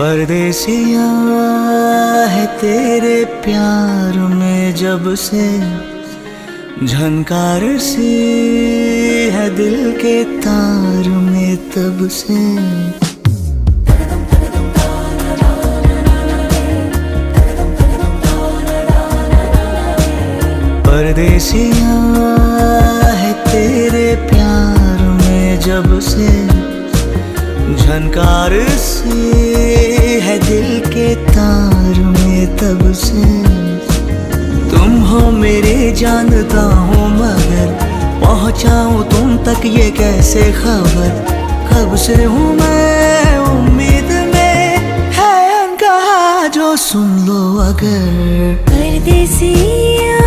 परदेसिया है तेरे प्यार में जब से, झनकार सी है दिल के तार में तब से। परदेसिया है तेरे प्यार में जब से, झनकार सी है दिल के तार में तब से। तुम हो मेरे जानता हूँ मगर पहुँचाऊँ तुम तक ये कैसे खबर। कब से हूँ मैं उम्मीद में, है अनकहा जो सुन लो अगर। परदेसिया